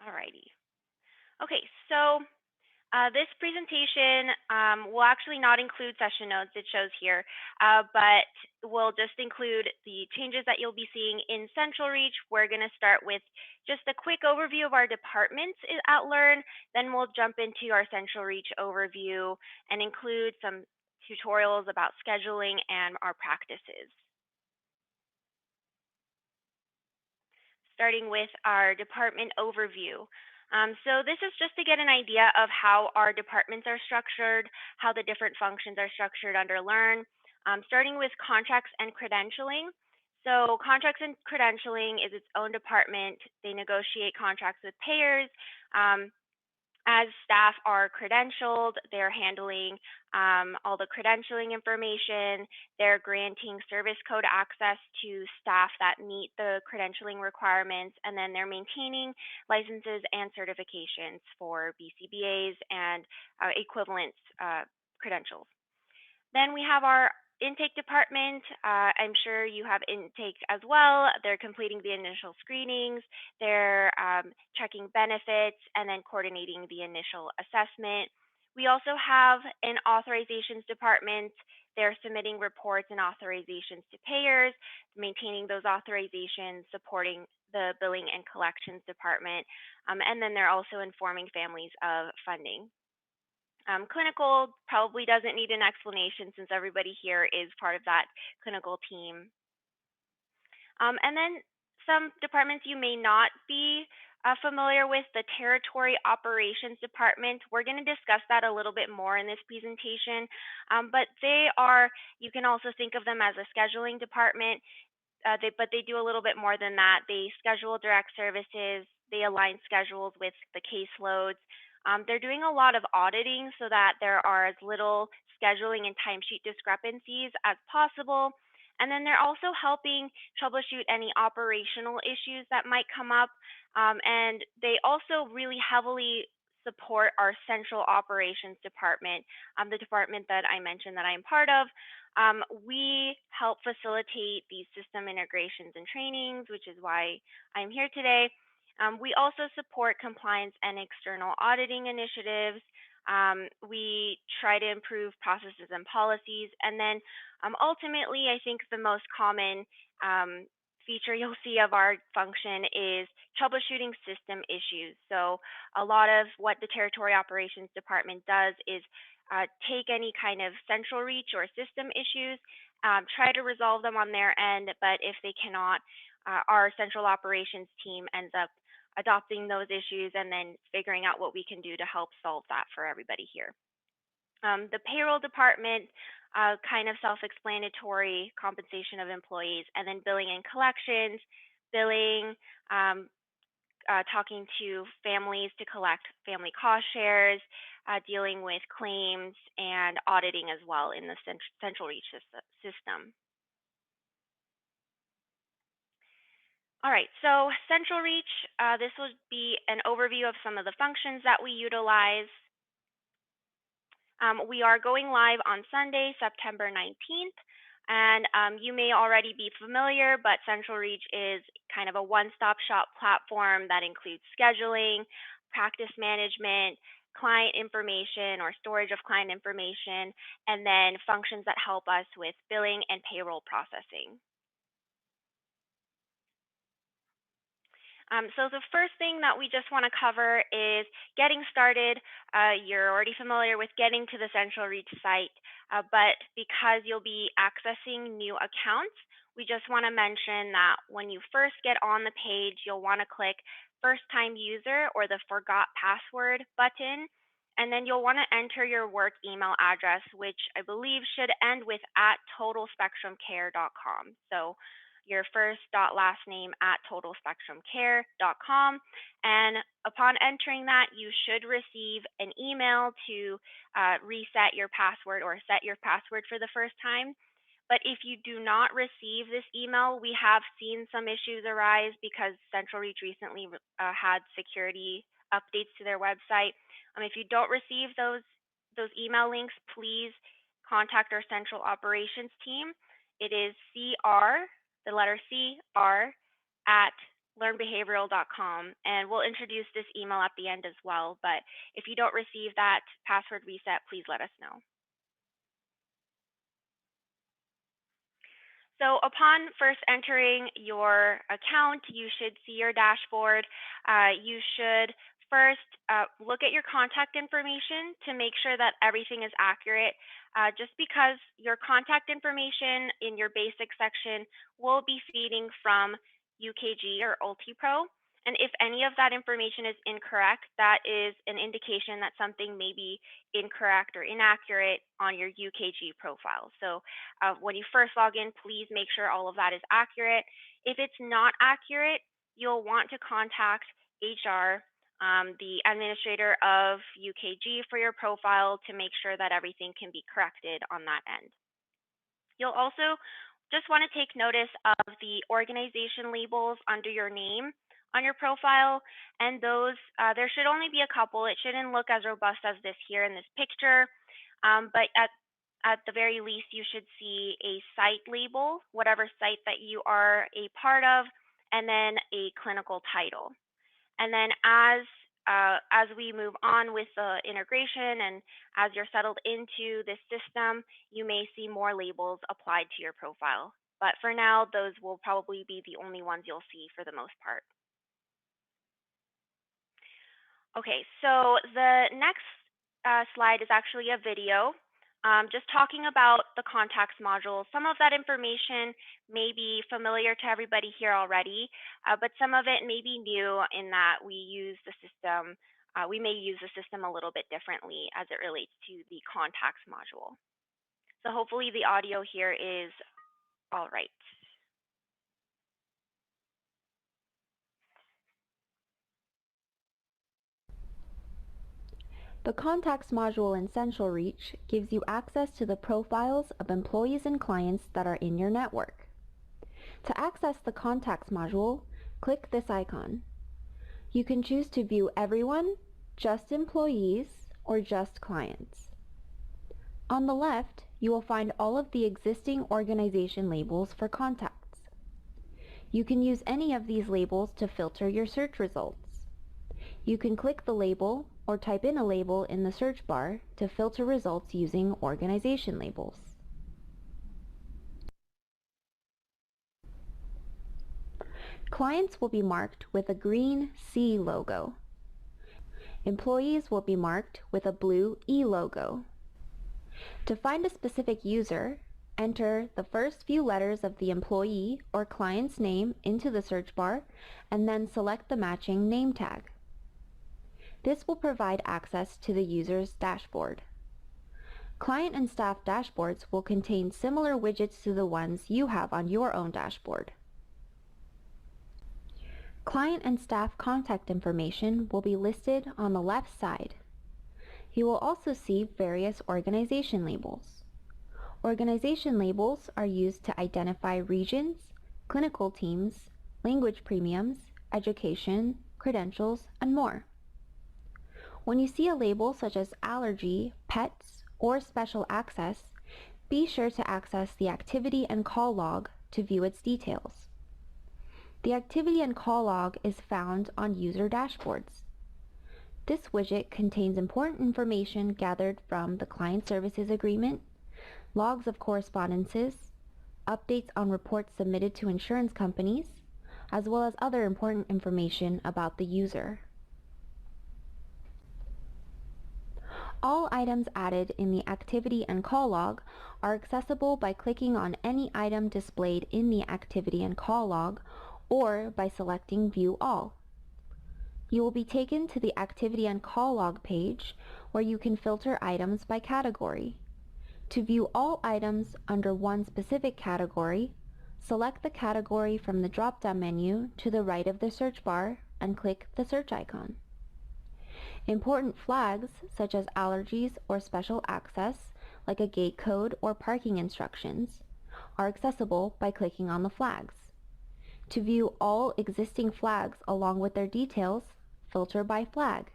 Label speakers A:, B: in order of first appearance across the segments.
A: Alrighty. Okay, so this presentation will actually not include session notes, it shows here, but will just include the changes that you'll be seeing in Central Reach. We're going to start with just a quick overview of our departments at Learn, then we'll jump into our Central Reach overview and include some tutorials about scheduling and our practices. Starting with our department overview. So this is just to get an idea of how our departments are structured, how the different functions are structured under Learn, starting with contracts and credentialing. So contracts and credentialing is its own department. They negotiate contracts with payers. As staff are credentialed, they're handling all the credentialing information, they're granting service code access to staff that meet the credentialing requirements, and then they're maintaining licenses and certifications for BCBAs and equivalent credentials. Then we have our intake department. I'm sure you have intake as well. They're completing the initial screenings, they're checking benefits, and then coordinating the initial assessment. We also have an authorizations department. They're submitting reports and authorizations to payers, maintaining those authorizations, supporting the billing and collections department, and then they're also informing families of funding. Clinical probably doesn't need an explanation since everybody here is part of that clinical team. And then some departments you may not be familiar with, the Territory Operations Department. We're going to discuss that a little bit more in this presentation, but you can also think of them as a scheduling department, but they do a little bit more than that. They schedule direct services, they align schedules with the caseloads. They're doing a lot of auditing so that there are as little scheduling and timesheet discrepancies as possible. And then they're also helping troubleshoot any operational issues that might come up. And they also really heavily support our central operations department, the department that I mentioned that I'm part of. We help facilitate these system integrations and trainings, which is why I'm here today. We also support compliance and external auditing initiatives. We try to improve processes and policies. And then ultimately, I think the most common feature you'll see of our function is troubleshooting system issues. So a lot of what the Territory Operations Department does is take any kind of central reach or system issues, try to resolve them on their end, but if they cannot, our central operations team ends up adopting those issues and then figuring out what we can do to help solve that for everybody here. The payroll department, kind of self-explanatory, compensation of employees, and then billing and collections, billing, talking to families to collect family cost shares, dealing with claims, and auditing as well in the central reach system. All right, so Central Reach, this will be an overview of some of the functions that we utilize. We are going live on Sunday, September 19th, and you may already be familiar, but Central Reach is kind of a one-stop shop platform that includes scheduling, practice management, client information or storage of client information, and then functions that help us with billing and payroll processing. So the first thing that we just want to cover is getting started. You're already familiar with getting to the Central Reach site, but because you'll be accessing new accounts, we just want to mention that when you first get on the page, you'll want to click First Time User or the Forgot Password button, and then you'll want to enter your work email address, which I believe should end with @totalspectrumcare.com. So your first last name @totalspectrumcare.com. And upon entering that, you should receive an email to reset your password or set your password for the first time. But if you do not receive this email, we have seen some issues arise because Central Reach recently had security updates to their website. If you don't receive those email links, please contact our central operations team. It is CR, the letter CR, at learnbehavioral.com, and we'll introduce this email at the end as well. But if you don't receive that password reset, please let us know. So upon first entering your account, you should see your dashboard. You should first look at your contact information to make sure that everything is accurate. Just because your contact information in your basic section will be feeding from UKG or UltiPro. And if any of that information is incorrect, that is an indication that something may be incorrect or inaccurate on your UKG profile. So when you first log in, please make sure all of that is accurate. If it's not accurate, you'll want to contact HR, the administrator of UKG, for your profile to make sure that everything can be corrected on that end. You'll also just want to take notice of the organization labels under your name on your profile, and those, there should only be a couple. It shouldn't look as robust as this here in this picture, but at the very least, you should see a site label, whatever site that you are a part of, and then a clinical title. And then as we move on with the integration and as you're settled into this system, you may see more labels applied to your profile. But for now, those will probably be the only ones you'll see for the most part. Okay, so the next slide is actually a video just talking about the contacts module. Some of that information may be familiar to everybody here already, but some of it may be new in that we use the system, we may use the system a little bit differently as it relates to the contacts module. So hopefully the audio here is all right.
B: The Contacts module in CentralReach gives you access to the profiles of employees and clients that are in your network. To access the Contacts module, click this icon. You can choose to view everyone, just employees, or just clients. On the left, you will find all of the existing organization labels for contacts. You can use any of these labels to filter your search results. You can click the label or type in a label in the search bar to filter results using organization labels. Clients will be marked with a green C logo. Employees will be marked with a blue E logo. To find a specific user, enter the first few letters of the employee or client's name into the search bar and then select the matching name tag. This will provide access to the user's dashboard. Client and staff dashboards will contain similar widgets to the ones you have on your own dashboard. Client and staff contact information will be listed on the left side. You will also see various organization labels. Organization labels are used to identify regions, clinical teams, language premiums, education, credentials, and more. When you see a label such as allergy, pets, or special access, be sure to access the activity and call log to view its details. The activity and call log is found on user dashboards. This widget contains important information gathered from the client services agreement, logs of correspondences, updates on reports submitted to insurance companies, as well as other important information about the user. All items added in the activity and call log are accessible by clicking on any item displayed in the activity and call log or by selecting View All. You will be taken to the activity and call log page where you can filter items by category. To view all items under one specific category, select the category from the drop-down menu to the right of the search bar and click the search icon. Important flags, such as allergies or special access, like a gate code or parking instructions, are accessible by clicking on the flags. To view all existing flags along with their details, filter by flag.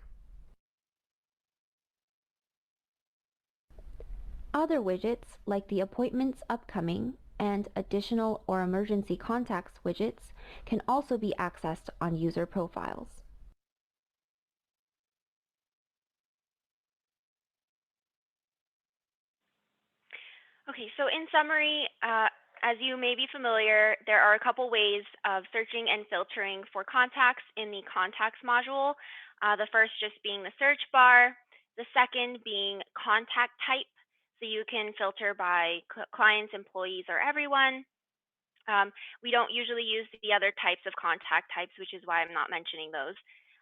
B: Other widgets, like the Appointments Upcoming and additional or emergency contacts widgets can also be accessed on user profiles.
A: Okay, so in summary, as you may be familiar, there are a couple ways of searching and filtering for contacts in the contacts module. The first just being the search bar, the second being contact type. So you can filter by clients, employees, or everyone. Um, we don't usually use the other types of contact types, which is why I'm not mentioning those.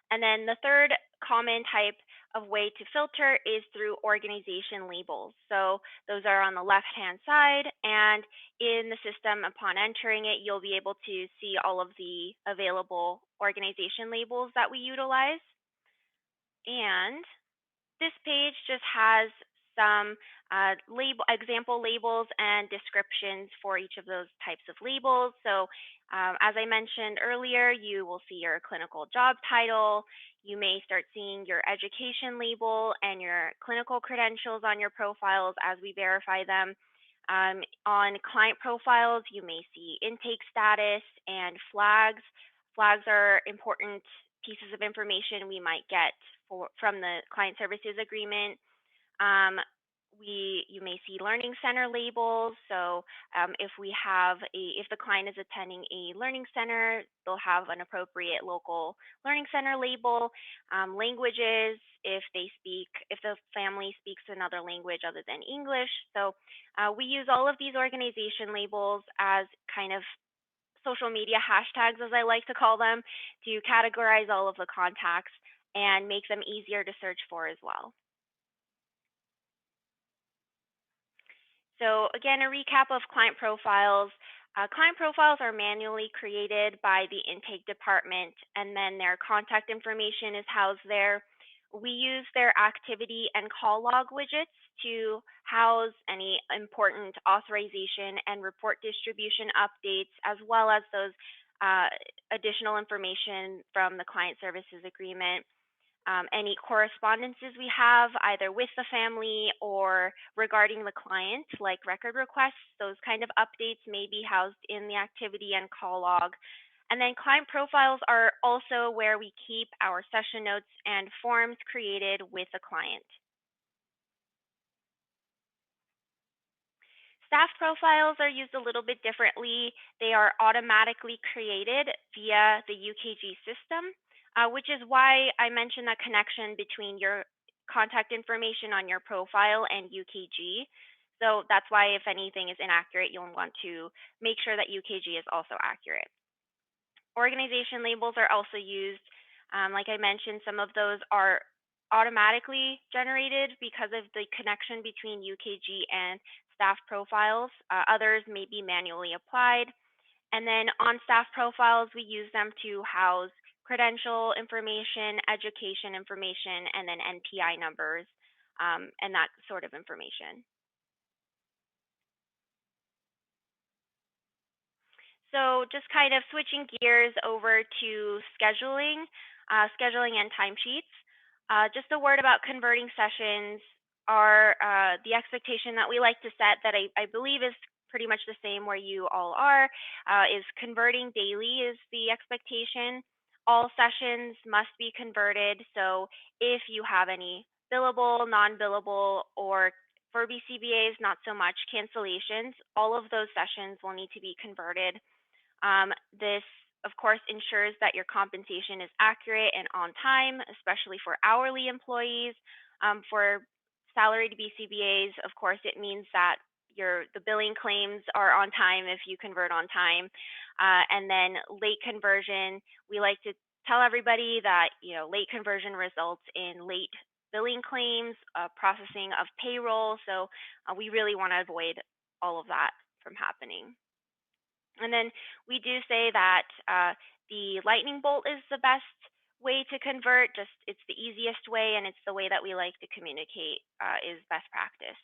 A: And then the third common type of way to filter is through organization labels. So those are on the left-hand side, and in the system, upon entering it, you'll be able to see all of the available organization labels that we utilize. And this page just has some example labels and descriptions for each of those types of labels. So as I mentioned earlier, you will see your clinical job title. You may start seeing your education label and your clinical credentials on your profiles as we verify them. On client profiles, you may see intake status and flags. Flags are important pieces of information we might get from the client services agreement. Um, you may see learning center labels. So if the client is attending a learning center, they'll have an appropriate local learning center label. Languages, if the family speaks another language other than English. So we use all of these organization labels as kind of social media hashtags, as I like to call them, to categorize all of the contacts and make them easier to search for as well. So again, a recap of client profiles. Client profiles are manually created by the intake department, and then their contact information is housed there. We use their activity and call log widgets to house any important authorization and report distribution updates, as well as those uh, additional information from the client services agreement. Any correspondences we have either with the family or regarding the client, like record requests, those kind of updates may be housed in the activity and call log. And then client profiles are also where we keep our session notes and forms created with a client. Staff profiles are used a little bit differently. They are automatically created via the UKG system, which is why I mentioned that connection between your contact information on your profile and UKG. So that's why if anything is inaccurate, you'll want to make sure that UKG is also accurate. Organization labels are also used. Like I mentioned, some of those are automatically generated because of the connection between UKG and staff profiles. Others may be manually applied. And then on staff profiles, we use them to house credential information, education information, and then NPI numbers, and that sort of information. So just kind of switching gears over to scheduling, scheduling and timesheets. Just a word about converting sessions are the expectation that we like to set that I believe is pretty much the same where you all are, is converting daily is the expectation. All sessions must be converted. So if you have any billable, non-billable, or for BCBAs, not so much cancellations, all of those sessions will need to be converted. This, of course, ensures that your compensation is accurate and on time, especially for hourly employees. For salaried BCBAs, of course, it means that the billing claims are on time if you convert on time. And then late conversion, we like to tell everybody that late conversion results in late billing claims, processing of payroll. So we really want to avoid all of that from happening. And then we do say that the lightning bolt is the best way to convert. Just it's the easiest way, and it's the way that we like to communicate is best practice.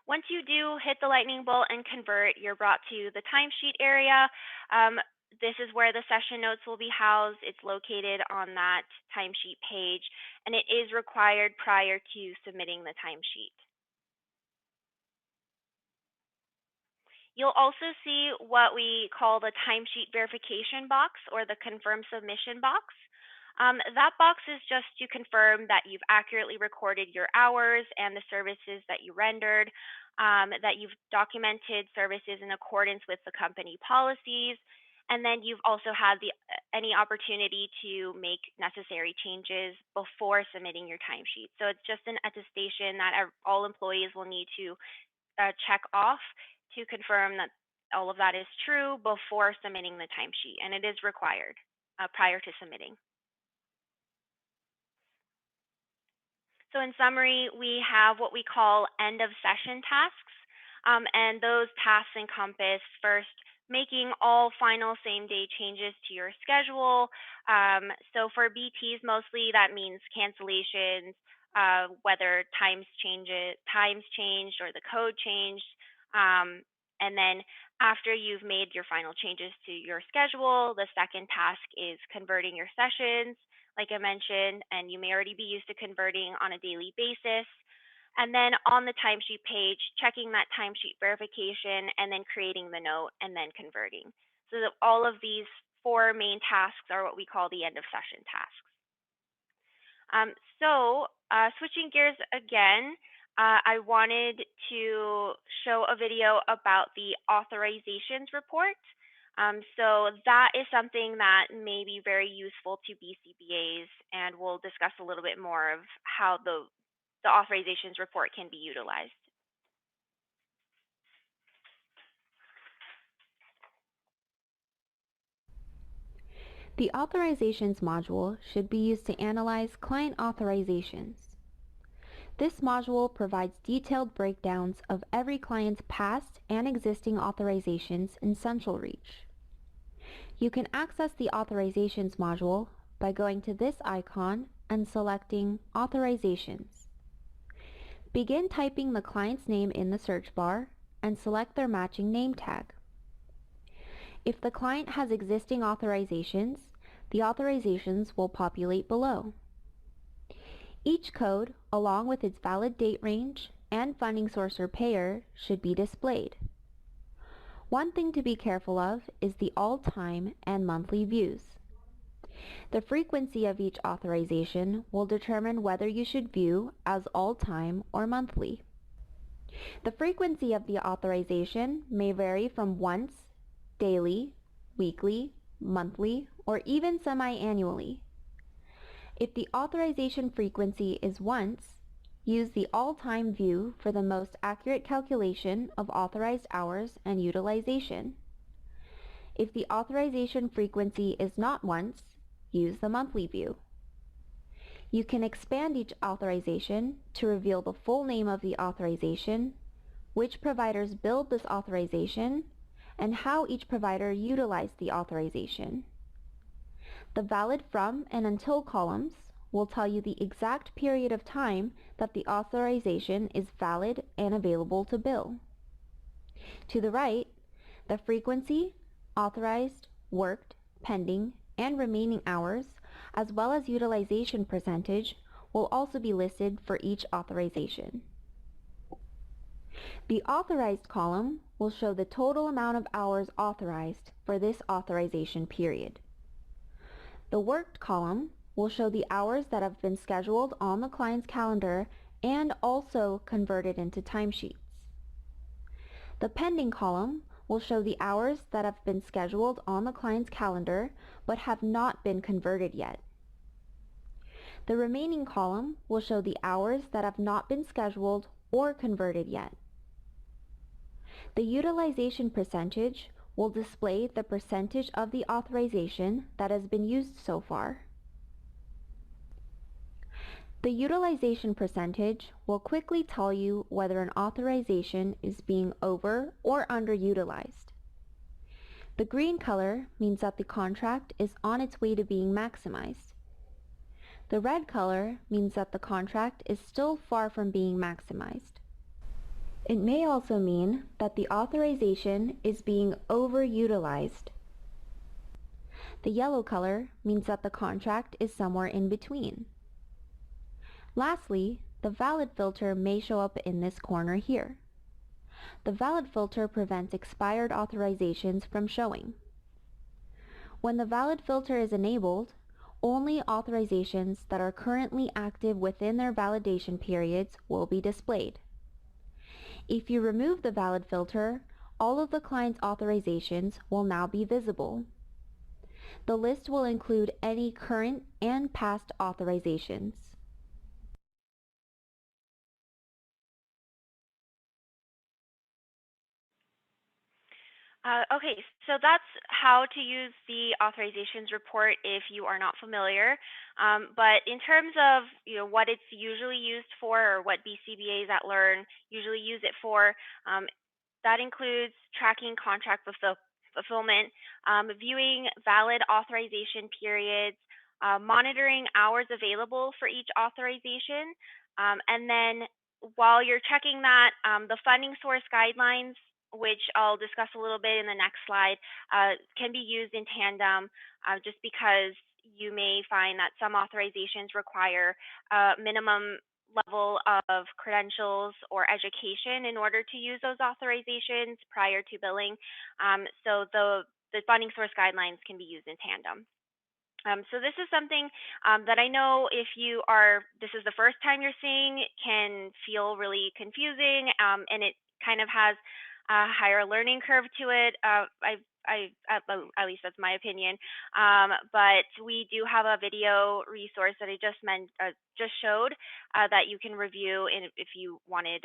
A: Once you do hit the lightning bolt and convert, you're brought to the timesheet area. Um, this is where the session notes will be housed. It's located on that timesheet page, and it is required prior to submitting the timesheet. You'll also see what we call the timesheet verification box or the confirm submission box. That box is just to confirm that you've accurately recorded your hours and the services that you rendered, that you've documented services in accordance with the company policies, and then you've also had any opportunity to make necessary changes before submitting your timesheet. So it's just an attestation that all employees will need to check off to confirm that all of that is true before submitting the timesheet, and it is required prior to submitting. So in summary, we have what we call end of session tasks, and those tasks encompass first making all final same day changes to your schedule. So for BTs mostly that means cancellations, whether times changed or the code changed. And then after you've made your final changes to your schedule, the second task is converting your sessions like I mentioned, and you may already be used to converting on a daily basis. And then on the timesheet page, checking that timesheet verification and then creating the note and then converting. So that all of these four main tasks are what we call the end of session tasks. Switching gears again, I wanted to show a video about the authorizations report. So that is something that may be very useful to BCBAs, and we'll discuss a little bit more of how the authorizations report can be utilized.
B: The Authorizations module should be used to analyze client authorizations. This module provides detailed breakdowns of every client's past and existing authorizations in Central Reach. You can access the Authorizations module by going to this icon and selecting Authorizations. Begin typing the client's name in the search bar and select their matching name tag. If the client has existing authorizations, the authorizations will populate below. Each code, along with its valid date range and funding source or payer, should be displayed. One thing to be careful of is the all-time and monthly views. The frequency of each authorization will determine whether you should view as all-time or monthly. The frequency of the authorization may vary from once, daily, weekly, monthly, or even semi-annually. If the authorization frequency is once, use the all-time view for the most accurate calculation of authorized hours and utilization. If the authorization frequency is not once, use the monthly view. You can expand each authorization to reveal the full name of the authorization, which providers billed this authorization, and how each provider utilized the authorization. The valid from and until columns will tell you the exact period of time that the authorization is valid and available to bill. To the right, the frequency, authorized, worked, pending, and remaining hours, as well as utilization percentage, will also be listed for each authorization. The authorized column will show the total amount of hours authorized for this authorization period. The worked column will show the hours that have been scheduled on the client's calendar and also converted into timesheets. The pending column will show the hours that have been scheduled on the client's calendar but have not been converted yet. The remaining column will show the hours that have not been scheduled or converted yet. The utilization percentage will display the percentage of the authorization that has been used so far. The utilization percentage will quickly tell you whether an authorization is being over or underutilized. The green color means that the contract is on its way to being maximized. The red color means that the contract is still far from being maximized. It may also mean that the authorization is being overutilized. The yellow color means that the contract is somewhere in between. Lastly, the valid filter may show up in this corner here. The valid filter prevents expired authorizations from showing. When the valid filter is enabled, only authorizations that are currently active within their validation periods will be displayed. If you remove the valid filter, all of the client's authorizations will now be visible. The list will include any current and past authorizations.
A: Okay, so that's how to use the authorizations report if you are not familiar. But in terms of what it's usually used for, or what BCBAs at Learn usually use it for, that includes tracking contract fulfillment, viewing valid authorization periods, monitoring hours available for each authorization, and then while you're checking that, the funding source guidelines, which I'll discuss a little bit in the next slide, can be used in tandem just because you may find that some authorizations require a minimum level of credentials or education in order to use those authorizations prior to billing. So the funding source guidelines can be used in tandem. So this is something that I know if this is the first time you're seeing, can feel really confusing, and it kind of has a higher learning curve to it. At least that's my opinion. But we do have a video resource that I just showed that you can review, and if you wanted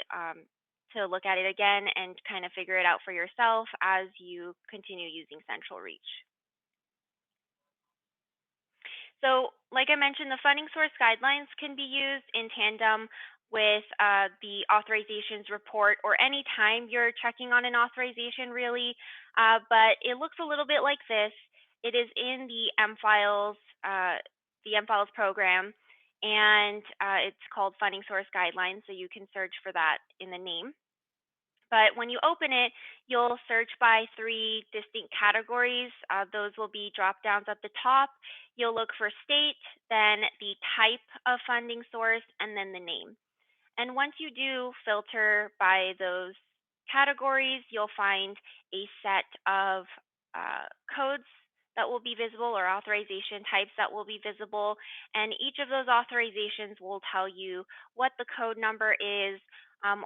A: to look at it again and kind of figure it out for yourself as you continue using Central Reach. So, like I mentioned, the funding source guidelines can be used in tandem with the authorizations report or any time you're checking on an authorization, really. But it looks a little bit like this. It is in the M Files program, and it's called Funding Source Guidelines. So you can search for that in the name. But when you open it, you'll search by three distinct categories. Those will be drop downs at the top. You'll look for state, then the type of funding source, and then the name. And once you do filter by those categories, you'll find a set of codes that will be visible, or authorization types that will be visible. And each of those authorizations will tell you what the code number is,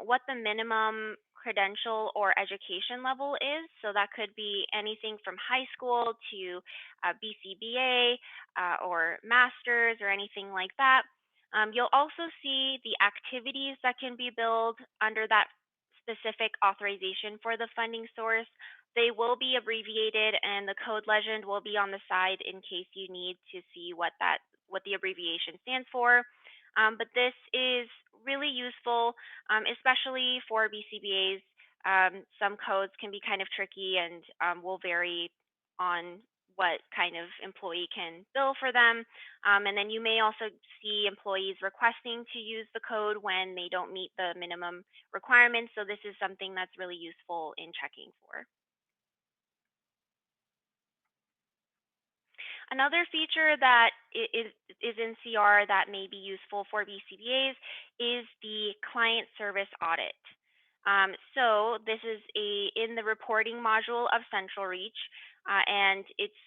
A: what the minimum credential or education level is. So that could be anything from high school to BCBA or master's or anything like that. You'll also see the activities that can be billed under that specific authorization for the funding source. They will be abbreviated, and the code legend will be on the side in case you need to see what the abbreviation stands for. But this is really useful, especially for BCBAs. Some codes can be kind of tricky and will vary on what kind of employee can bill for them. And then you may also see employees requesting to use the code when they don't meet the minimum requirements. So this is something that's really useful in checking for. Another feature that is in CR that may be useful for BCBAs is the client service audit. So this is in the reporting module of Central Reach, and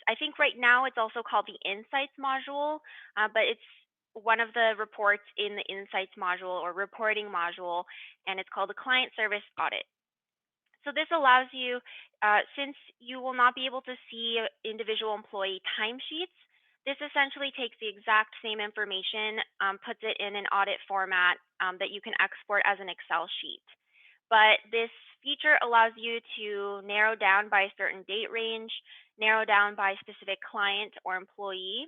A: I think right now it's also called the Insights module, but it's one of the reports in the Insights module or reporting module, and it's called the client service audit. So this allows you, since you will not be able to see individual employee timesheets, this essentially takes the exact same information, puts it in an audit format that you can export as an Excel sheet. But this feature allows you to narrow down by a certain date range, narrow down by specific client or employee,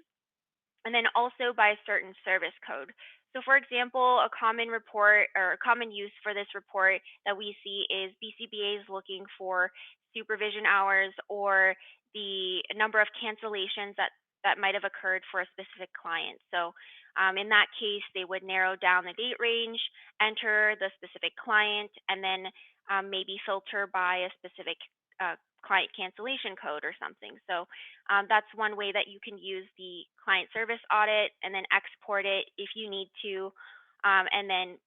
A: and then also by a certain service code. So for example, a common report or a common use for this report that we see is BCBAs looking for supervision hours or the number of cancellations that might have occurred for a specific client. So in that case, they would narrow down the date range, enter the specific client, and then maybe filter by a specific client cancellation code or something. So that's one way that you can use the client service audit and then export it if you need to, and then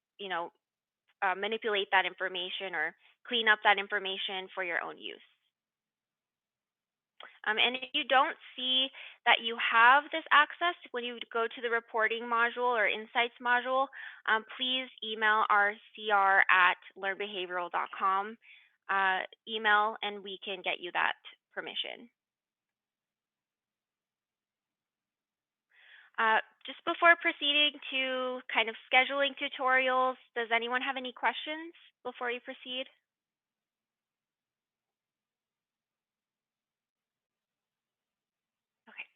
A: manipulate that information or clean up that information for your own use. And if you don't see that you have this access when you go to the reporting module or insights module, please email our cr@learnbehavioral.com email and we can get you that permission. Just before proceeding to kind of scheduling tutorials, does anyone have any questions before you proceed? Okay.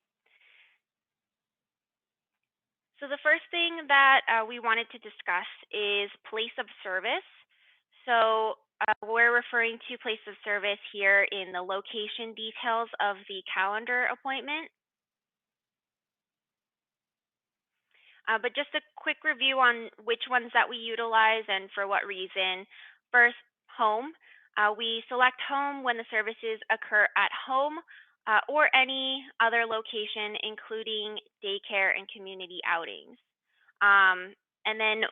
A: So the first thing that we wanted to discuss is place of service. So we're referring to place of service here in the location details of the calendar appointment. But just a quick review on which ones that we utilize and for what reason. First, home. We select home when the services occur at home or any other location, including daycare and community outings. And then,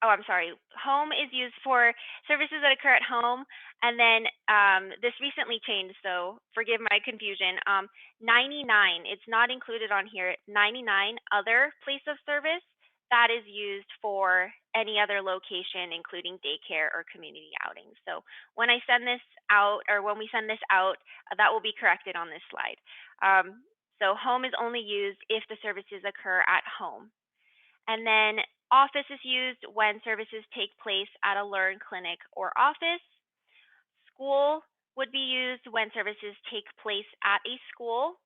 A: oh, I'm sorry, home is used for services that occur at home. And then this recently changed, so forgive my confusion. 99, it's not included on here. 99, other place of service, that is used for any other location, including daycare or community outings. So when I send this out, or when we send this out, that will be corrected on this slide. So home is only used if the services occur at home. And then office is used when services take place at a Learn clinic or office. School would be used when services take place at a school.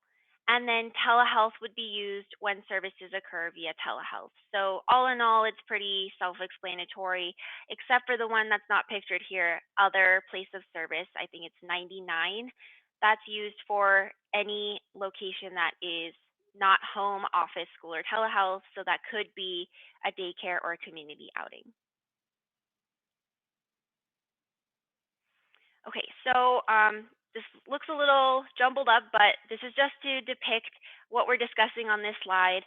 A: And then telehealth would be used when services occur via telehealth. So all in all, it's pretty self-explanatory, except for the one that's not pictured here, other place of service. I think it's 99. That's used for any location that is not home, office, school, or telehealth. So that could be a daycare or a community outing. Okay, so this looks a little jumbled up, but this is just to depict what we're discussing on this slide.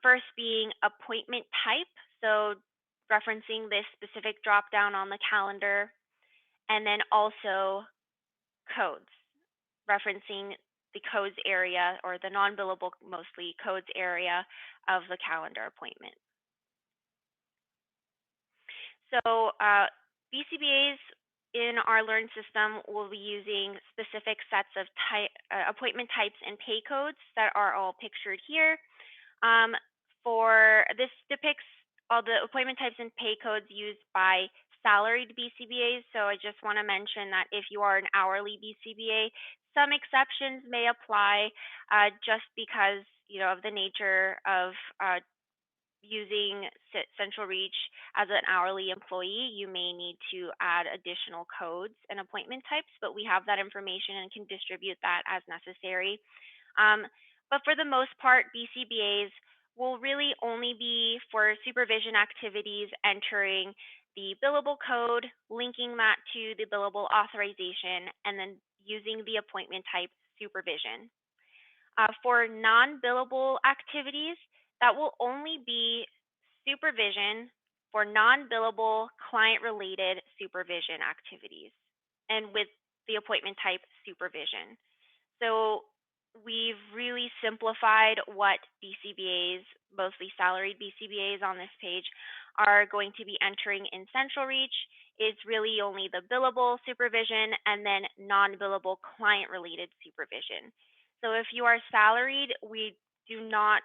A: First being appointment type, so referencing this specific drop down on the calendar, and then also codes, referencing the codes area or the non billable, mostly codes area of the calendar appointment. So BCBAs in our Learn system will be using specific sets of appointment types and pay codes that are all pictured here. Um, for this depicts all the appointment types and pay codes used by salaried BCBAs. So I just want to mention that if you are an hourly BCBA, some exceptions may apply just because of the nature of using Central Reach as an hourly employee, you may need to add additional codes and appointment types, but we have that information and can distribute that as necessary. But for the most part, BCBAs will really only be for supervision activities, entering the billable code, linking that to the billable authorization, and then using the appointment type supervision. For non-billable activities, that will only be supervision for non-billable client-related supervision activities and with the appointment type supervision. So we've really simplified what BCBAs, mostly salaried BCBAs on this page, are going to be entering in Central Reach. It's really only the billable supervision and then non-billable client-related supervision. So if you are salaried, we do not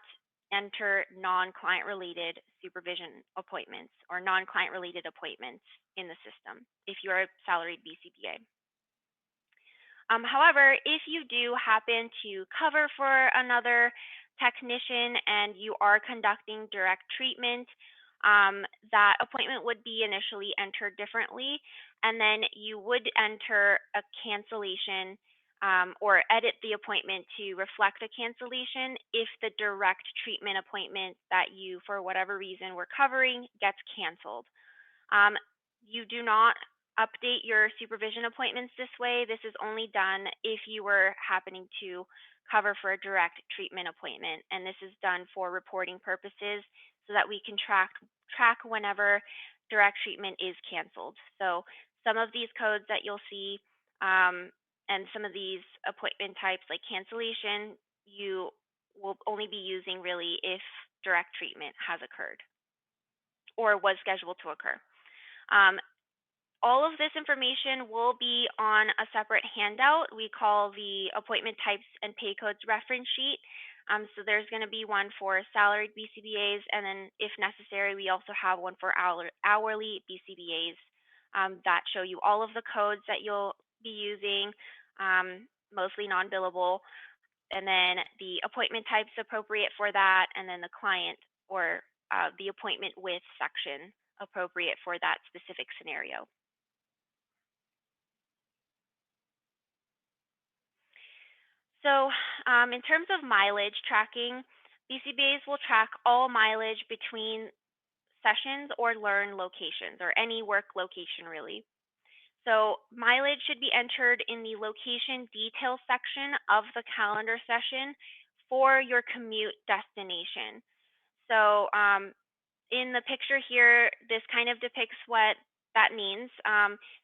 A: enter non-client related supervision appointments or non-client related appointments in the system if you are a salaried BCBA. However, if you do happen to cover for another technician and you are conducting direct treatment, that appointment would be initially entered differently, and then you would enter a cancellation or edit the appointment to reflect a cancellation if the direct treatment appointment that you, for whatever reason, were covering gets canceled. Um, you do not update your supervision appointments this way. This is only done if you were happening to cover for a direct treatment appointment, and this is done for reporting purposes so that we can track whenever direct treatment is canceled. So Some of these codes that you'll see um, and some of these appointment types like cancellation, you will only be using really if direct treatment has occurred or was scheduled to occur. Um, all of this information will be on a separate handout we call the appointment types and pay codes reference sheet. So there's going to be one for salaried BCBAs, and then if necessary, we also have one for hourly BCBAs that show you all of the codes that you'll be using, mostly non-billable, and then the appointment types appropriate for that, and then the client or the appointment with section appropriate for that specific scenario. So, in terms of mileage tracking, BCBAs will track all mileage between sessions or learn locations or any work location really. So, mileage should be entered in the location detail section of the calendar session for your commute destination. So, in the picture here, this kind of depicts what that means.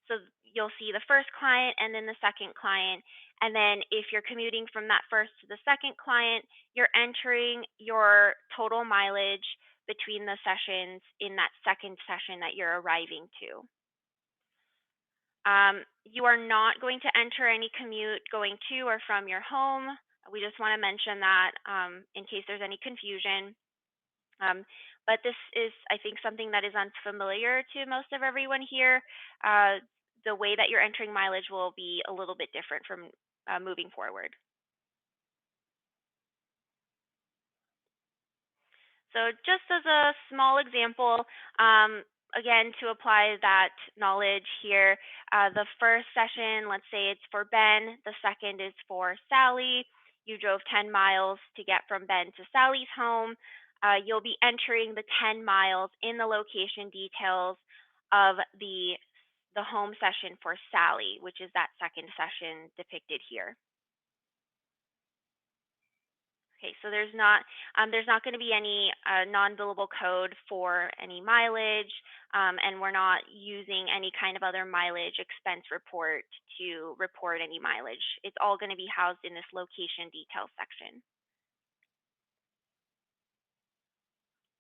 A: So you'll see the first client and then the second client. And then if you're commuting from that first to the second client, you're entering your total mileage between the sessions in that second session that you're arriving to. You are not going to enter any commute going to or from your home. We just want to mention that in case there's any confusion. Um, but this is, I think, something that is unfamiliar to most of everyone here. The way that you're entering mileage will be a little bit different from moving forward. So just as a small example, again, to apply that knowledge here, the first session, let's say it's for Ben, the second is for Sally. You drove 10 miles to get from Ben to Sally's home. You'll be entering the 10 miles in the location details of the home session for Sally, which is that second session depicted here. Okay, so there's not going to be any non-billable code for any mileage, and we're not using any kind of other mileage expense report to report any mileage. It's all going to be housed in this location detail section.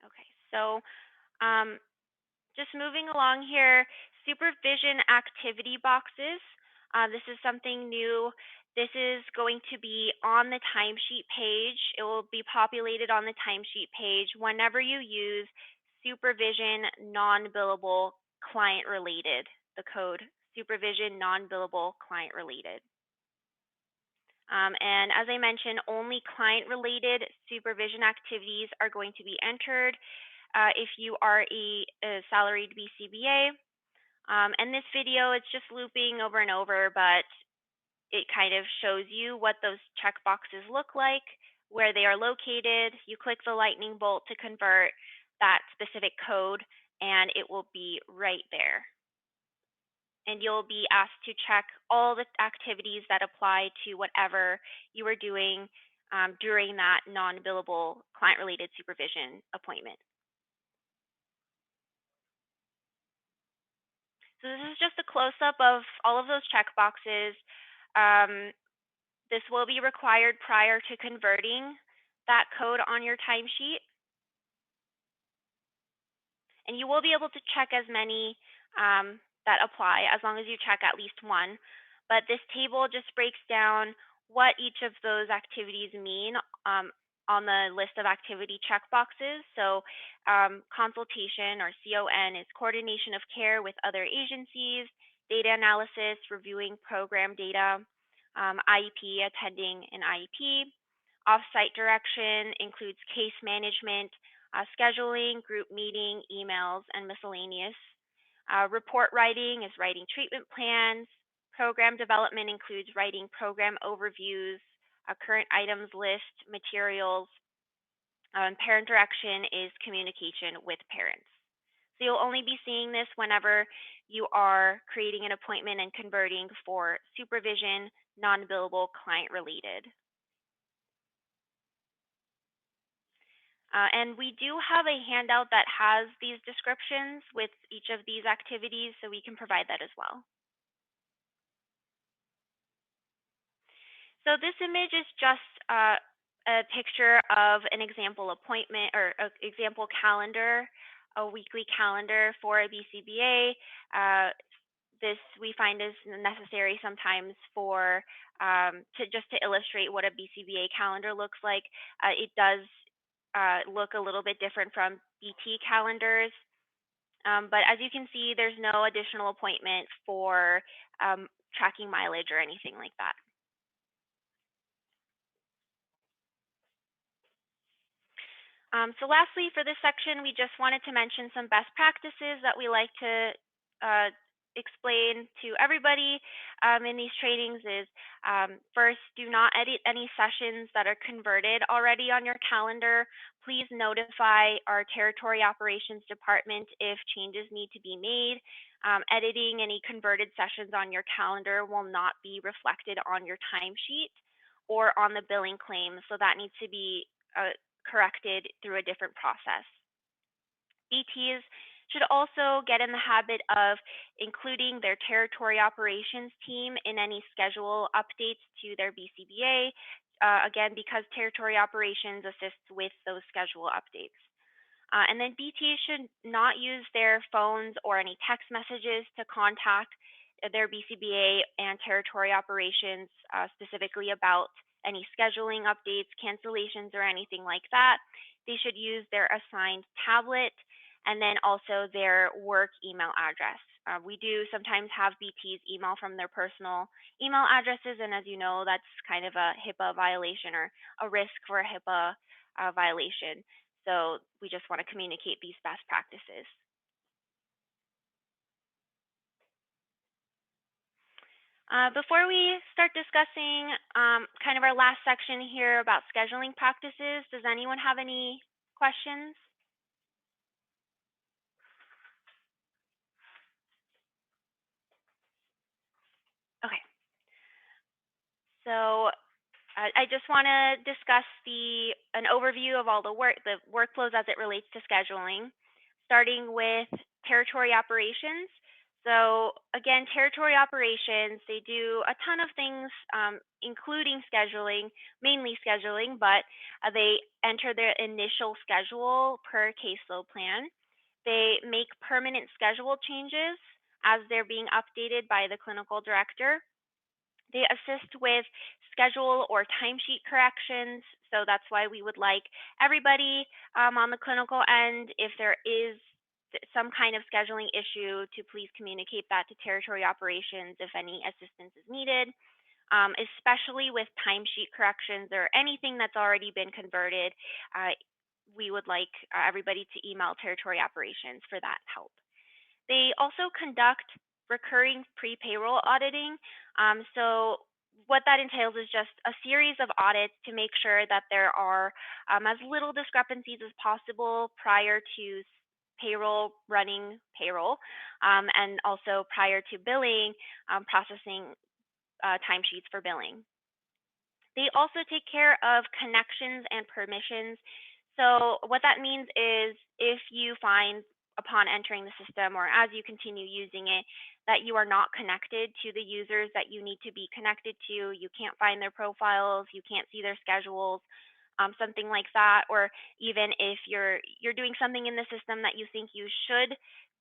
A: Okay, so um, just moving along here, supervision activity boxes. This is something new. This is going to be on the timesheet page. It will be populated on the timesheet page whenever you use supervision non-billable client related, the code supervision non-billable client related. And as I mentioned, only client related supervision activities are going to be entered if you are a salaried BCBA. And this video, it's just looping over and over, but it kind of shows you what those check boxes look like, where they are located. You click the lightning bolt to convert that specific code, and it will be right there. And you'll be asked to check all the activities that apply to whatever you are doing during that non-billable client-related supervision appointment. So this is just a close-up of all of those check boxes. Um, this will be required prior to converting that code on your timesheet. And you will be able to check as many that apply as long as you check at least one. But this table just breaks down what each of those activities mean on the list of activity checkboxes. So consultation or CON is coordination of care with other agencies, data analysis, reviewing program data, IEP, attending an IEP. Offsite direction includes case management, scheduling, group meeting, emails, and miscellaneous. Report writing is writing treatment plans. Program development includes writing program overviews, a current items list, materials. Parent direction is communication with parents. So you'll only be seeing this whenever you are creating an appointment and converting for supervision, non-billable, client related. And we do have a handout that has these descriptions with each of these activities, so we can provide that as well. So this image is just a picture of an example appointment or an example calendar, a weekly calendar for a BCBA. This we find is necessary sometimes for to just to illustrate what a BCBA calendar looks like. It does look a little bit different from BT calendars, but as you can see, there's no additional appointment for tracking mileage or anything like that. So lastly, for this section, we just wanted to mention some best practices that we like to uh, explain to everybody in these trainings is first, do not edit any sessions that are converted already on your calendar. Please notify our territory operations department if changes need to be made. Editing any converted sessions on your calendar will not be reflected on your timesheet or on the billing claim, so that needs to be corrected through a different process. BTs should also get in the habit of including their territory operations team in any schedule updates to their BCBA, again, because territory operations assists with those schedule updates. And then BT should not use their phones or any text messages to contact their BCBA and territory operations specifically about any scheduling updates, cancellations, or anything like that. They should use their assigned tablet and then also their work email address. We do sometimes have BTs email from their personal email addresses, and as you know, that's kind of a HIPAA violation or a risk for a HIPAA violation. So we just want to communicate these best practices. Before we start discussing kind of our last section here about scheduling practices, does anyone have any questions? Okay, so I just want to discuss an overview of all the workflows as it relates to scheduling, starting with territory operations. So again, territory operations, they do a ton of things, including scheduling, mainly scheduling, but they enter their initial schedule per caseload plan. They make permanent schedule changes as they're being updated by the clinical director. They assist with schedule or timesheet corrections. So that's why we would like everybody on the clinical end, if there is some kind of scheduling issue, to please communicate that to territory operations if any assistance is needed, especially with timesheet corrections or anything that's already been converted. We would like everybody to email territory operations for that help. They also conduct recurring pre-payroll auditing. So what that entails is just a series of audits to make sure that there are as little discrepancies as possible prior to payroll running payroll, and also prior to billing, processing timesheets for billing. They also take care of connections and permissions. So what that means is if you find upon entering the system or as you continue using it that you are not connected to the users that you need to be connected to, you can't find their profiles, you can't see their schedules, something like that, or even if you're doing something in the system that you think you should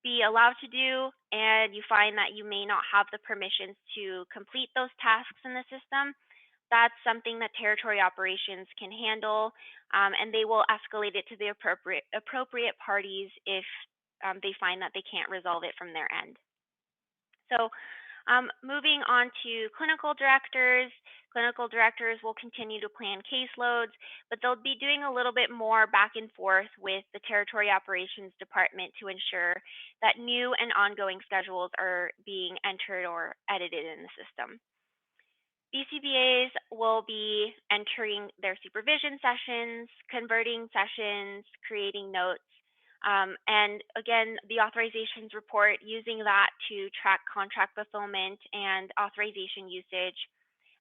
A: be allowed to do and you find that you may not have the permissions to complete those tasks in the system, that's something that territory operations can handle, and they will escalate it to the appropriate parties if they find that they can't resolve it from their end. So, moving on to clinical directors will continue to plan caseloads, but they'll be doing a little bit more back and forth with the territory operations department to ensure that new and ongoing schedules are being entered or edited in the system. BCBAs will be entering their supervision sessions, converting sessions, creating notes, and again, the authorizations report, using that to track contract fulfillment and authorization usage.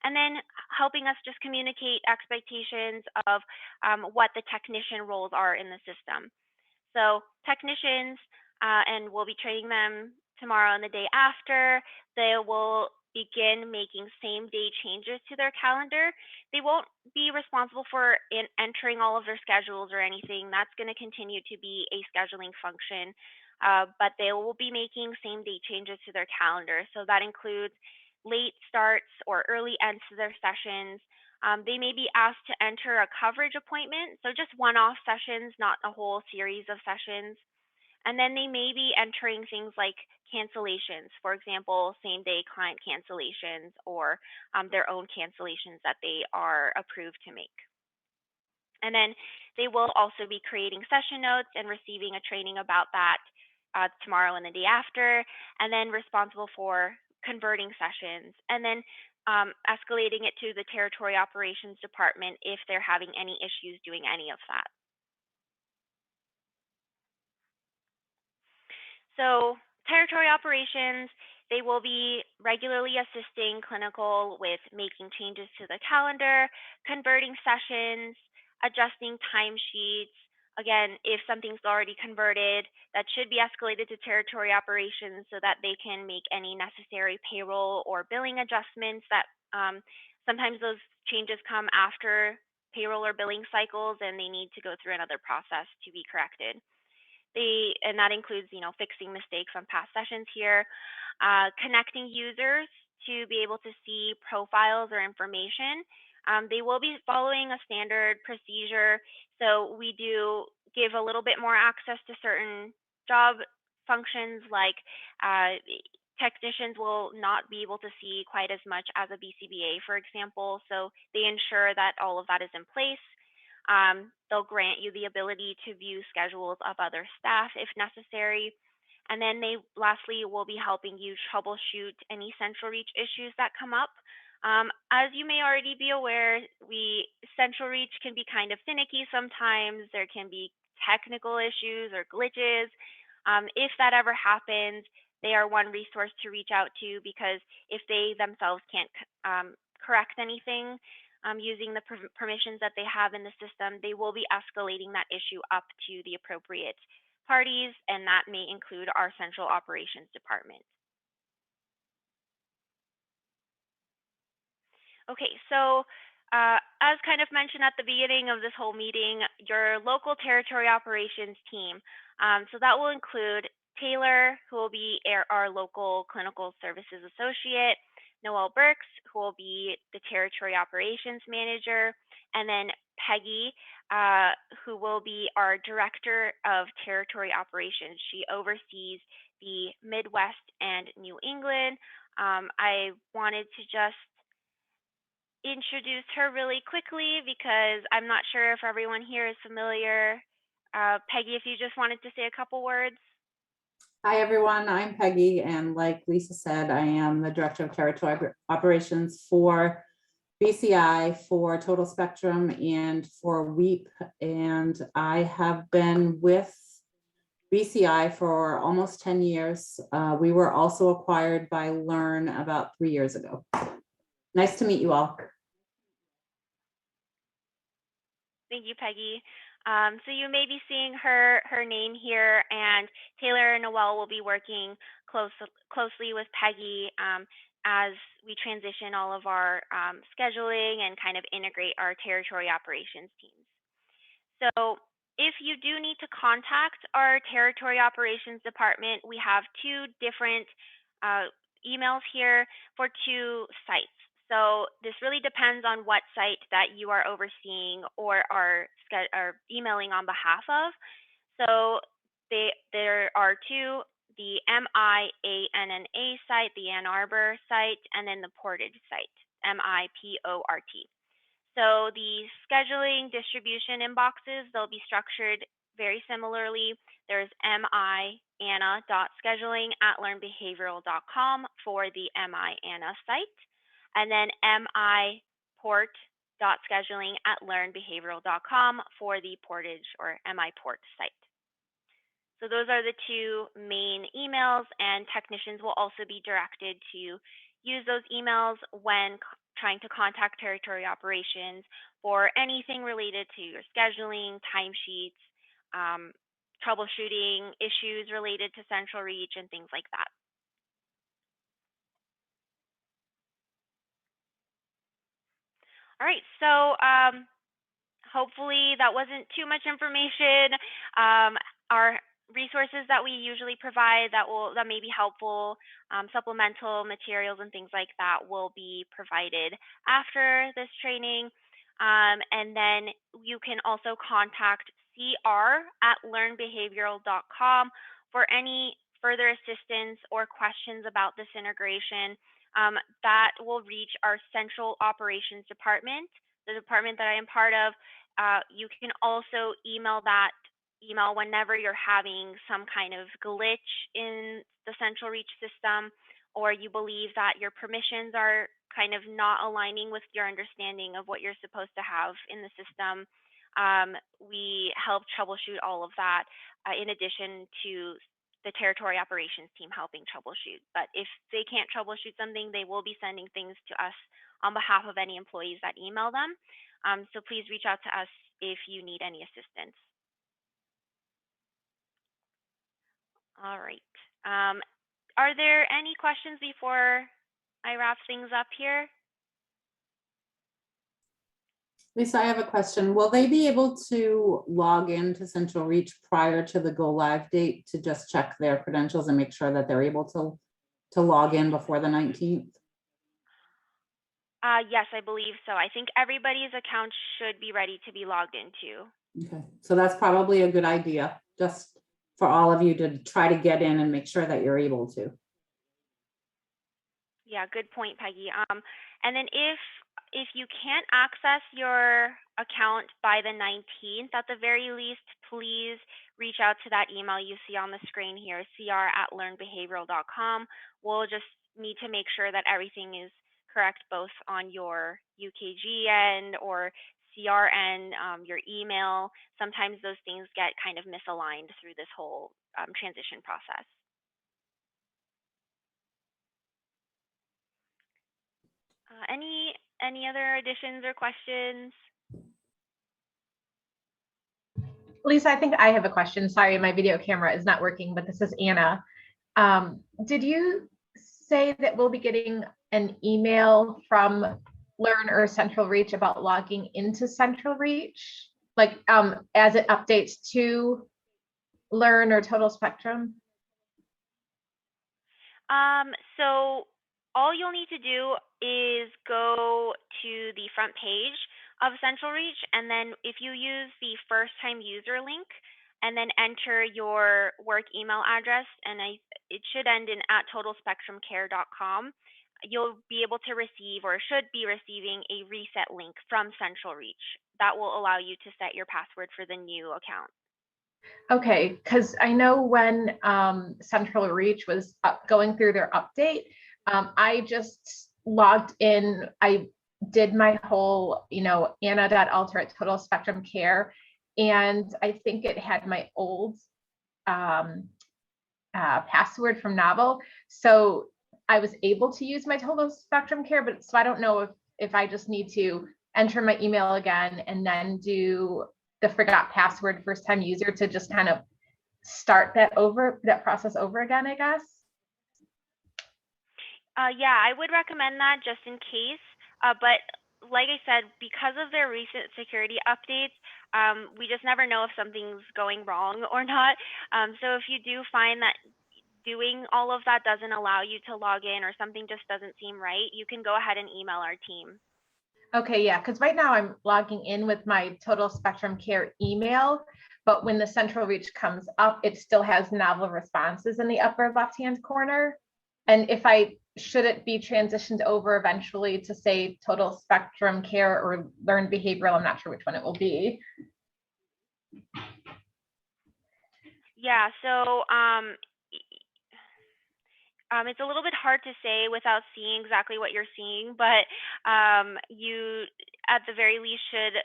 A: and then helping us just communicate expectations of what the technician roles are in the system. So technicians, and we'll be training them tomorrow and the day after. They will begin making same day changes to their calendar. They won't be responsible for entering all of their schedules or anything. That's going to continue to be a scheduling function. But they will be making same day changes to their calendar. So that includes late starts or early ends to their sessions. They may be asked to enter a coverage appointment, so just one off sessions, not a whole series of sessions. And then they may be entering things like cancellations, for example, same day client cancellations or their own cancellations that they are approved to make. And then they will also be creating session notes and receiving a training about that tomorrow and the day after, and then responsible for converting sessions, and then escalating it to the territory operations department if they're having any issues doing any of that. So, territory operations, they will be regularly assisting clinical with making changes to the calendar, converting sessions, adjusting timesheets. Again, if something's already converted, that should be escalated to territory operations so that they can make any necessary payroll or billing adjustments that sometimes those changes come after payroll or billing cycles and they need to go through another process to be corrected. And that includes, fixing mistakes on past sessions here, connecting users to be able to see profiles or information. They will be following a standard procedure, so we do give a little bit more access to certain job functions, like technicians will not be able to see quite as much as a BCBA, for example. So they ensure that all of that is in place. They'll grant you the ability to view schedules of other staff if necessary. And then they lastly will be helping you troubleshoot any central reach issues that come up. As you may already be aware, central reach can be kind of finicky sometimes. There can be technical issues or glitches. If that ever happens, they are one resource to reach out to, because if they themselves can't correct anything, using the permissions that they have in the system, they will be escalating that issue up to the appropriate parties, and that may include our central operations department. Okay, so as kind of mentioned at the beginning of this whole meeting, your local territory operations team. So that will include Taylor, who will be our local clinical services associate, Noelle Burks, who will be the territory operations manager, and then Peggy, who will be our director of territory operations. She oversees the Midwest and New England. I wanted to just introduce her really quickly because I'm not sure if everyone here is familiar. Peggy, if you just wanted to say a couple words.
C: Hi, everyone. I'm Peggy, and like Lisa said, I am the Director of Territory Operations for BCI, for Total Spectrum, and for WEEP. And I have been with BCI for almost 10 years. We were also acquired by Learn about 3 years ago. Nice to meet you all.
A: Thank you, Peggy. So you may be seeing her name here, and Taylor and Noelle will be working closely with Peggy as we transition all of our scheduling and kind of integrate our territory operations teams. So if you do need to contact our territory operations department, we have two different emails here for two sites. So this really depends on what site that you are overseeing or are emailing on behalf of. So there are two: the MIANNA site, the Ann Arbor site, and then the Portage site, MIPORT. So the scheduling distribution inboxes, they'll be structured very similarly. There's mianna.scheduling@learnbehavioral.com for the MIANNA site, and then miport.scheduling@learnbehavioral.com for the Portage or MIPort site. So those are the two main emails, and technicians will also be directed to use those emails when trying to contact territory operations for anything related to your scheduling, timesheets, troubleshooting issues related to Central Reach, and things like that. All right, so hopefully that wasn't too much information. Our resources that we usually provide that may be helpful, supplemental materials and things like that will be provided after this training. And then you can also contact cr@learnbehavioral.com for any further assistance or questions about this integration. That will reach our central operations department, the department that I am part of. You can also email that email whenever you're having some kind of glitch in the Central Reach system, or you believe that your permissions are kind of not aligning with your understanding of what you're supposed to have in the system. We help troubleshoot all of that in addition to the territory operations team helping troubleshoot. But if they can't troubleshoot something, they will be sending things to us on behalf of any employees that email them. So please reach out to us if you need any assistance. All right. Are there any questions before I wrap things up here?
C: Lisa, I have a question. Will they be able to log into Central Reach prior to the go live date to just check their credentials and make sure that they're able to log in before the 19th?
A: Yes, I believe so. I think everybody's account should be ready to be logged into.
C: Okay, so that's probably a good idea, just for all of you to try to get in and make sure that you're able to.
A: Yeah, good point, Peggy. And then if you can't access your account by the 19th, at the very least, please reach out to that email you see on the screen here, cr@learnbehavioral.com. We'll just need to make sure that everything is correct, both on your UKG end or CR end, your email. Sometimes those things get kind of misaligned through this whole transition process. Any other additions or questions?
D: Lisa, I think I have a question. Sorry, my video camera is not working, but this is Anna. Did you say that we'll be getting an email from Learn or Central Reach about logging into Central Reach, like as it updates to Learn or Total Spectrum?
A: So all you'll need to do is go to the front page of Central Reach, and then if you use the first time user link and then enter your work email address, and it should end in @totalspectrumcare.com, you'll be able to receive or should be receiving a reset link from Central Reach that will allow you to set your password for the new account.
D: Okay, because I know when Central Reach was going through their update, I just logged in. I did my whole, Anna.alter@Total Spectrum Care, and I think it had my old password from Novel. So I was able to use my Total Spectrum Care, but so I don't know if I just need to enter my email again and then do the forgot password first time user to just kind of start that process over again, I guess.
A: Yeah, I would recommend that just in case. But like I said, because of their recent security updates, we just never know if something's going wrong or not. So if you do find that doing all of that doesn't allow you to log in or something just doesn't seem right, you can go ahead and email our team.
D: Okay, yeah, because right now I'm logging in with my Total Spectrum Care email, but when the Central Reach comes up, it still has Novel responses in the upper left-hand corner. And should it be transitioned over eventually to say Total Spectrum Care or Learn Behavioral? I'm not sure which one it will be.
A: Yeah, so it's a little bit hard to say without seeing exactly what you're seeing, but you at the very least should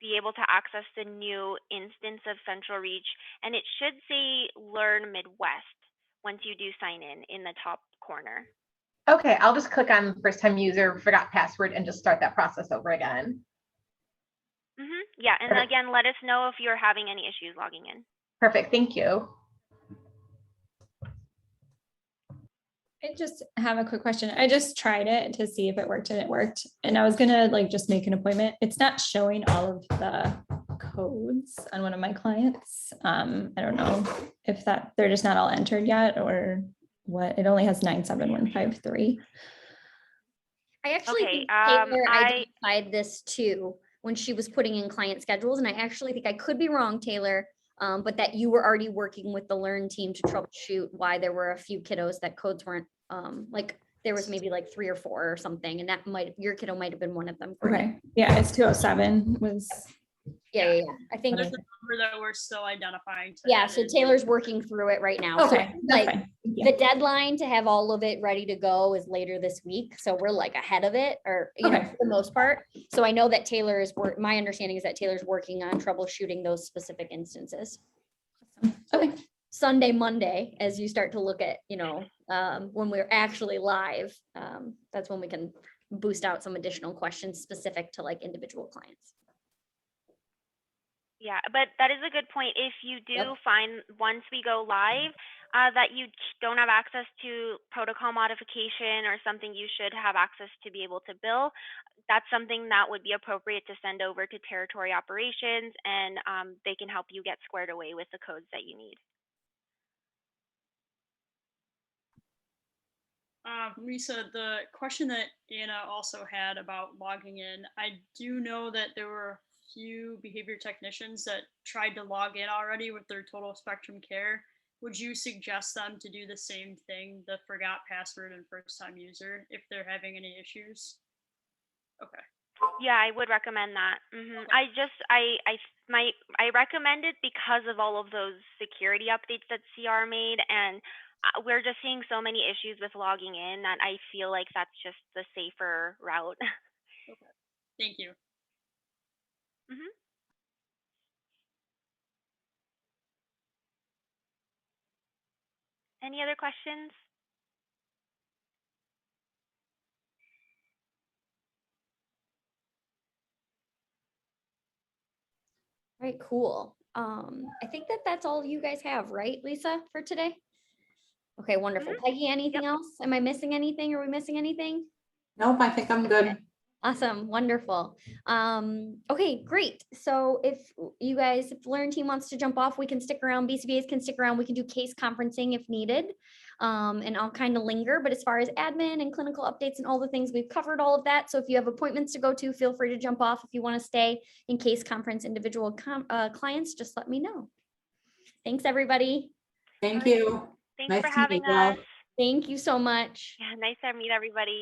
A: be able to access the new instance of Central Reach, and it should say Learn Midwest once you do sign in the top corner.
D: Okay, I'll just click on first time user, forgot password, and just start that process over again.
A: Yeah, and
D: Okay.
A: again, let us know if you're having any issues logging in.
D: Perfect, thank you.
E: I just have a quick question. I just tried it to see if it worked and it worked. And I was gonna like just make an appointment. It's not showing all of the codes on one of my clients. I don't know if they're just not all entered yet or what. It only has 97153.
F: I actually
A: Okay,
F: think Taylor identified this too when she was putting in client schedules. And I actually think, I could be wrong, Taylor, but that you were already working with the Learn team to troubleshoot why there were a few kiddos that codes weren't, like there was maybe like 3 or 4 or something. And that your kiddo might have been one of them.
E: Okay, yeah, it's 207 was.
F: Yeah. I think.
G: There's a number that we're still identifying.
F: Yeah, so Taylor's working through it right now.
E: Okay,
F: So,
E: that's
F: like
E: fine.
F: the deadline to have all of it ready to go is later this week. So we're like ahead of it, or you know,
E: Okay.
F: for the most part. So I know that Taylor is my understanding is that Taylor's working on troubleshooting those specific instances.
E: Okay.
F: Sunday, Monday, as you start to look at, you know, when we're actually live, that's when we can boost out some additional questions specific to like individual clients.
A: Yeah, but that is a good point. If you do find once we go live that you don't have access to protocol modification or something you should have access to be able to bill, that's something that would be appropriate to send over to territory operations, and they can help you get squared away with the codes that you need.
G: Lisa, the question that Anna also had about logging in, I do know that there were a few behavior technicians that tried to log in already with their total spectrum care. Would you suggest them to do the same thing, the forgot password and first time user, if they're having any issues? Okay.
A: Yeah, I would recommend that. I recommend it because of all of those security updates that CR made, and we're just seeing so many issues with logging in that I feel like that's just the safer route.
G: Okay. Thank you.
A: Any other questions?
F: All right, cool. I think that's all you guys have, right, Lisa, for today? Okay, wonderful. Peggy, anything else? Am I missing anything? Are we missing anything?
C: Nope, I think I'm good.
F: Awesome, wonderful. Okay, great. So if the Learn team wants to jump off, we can stick around. BCBAs can stick around. We can do case conferencing if needed. And I'll kind of linger, but as far as admin and clinical updates and all the things, we've covered all of that. So if you have appointments to go to, feel free to jump off. If you want to stay in case conference individual clients, just let me know. Thanks, everybody.
C: Thank you.
A: Thanks
C: Nice
A: for
C: to meet
A: having
C: you all.
A: us.
F: Thank you so much.
A: Yeah, nice to meet everybody.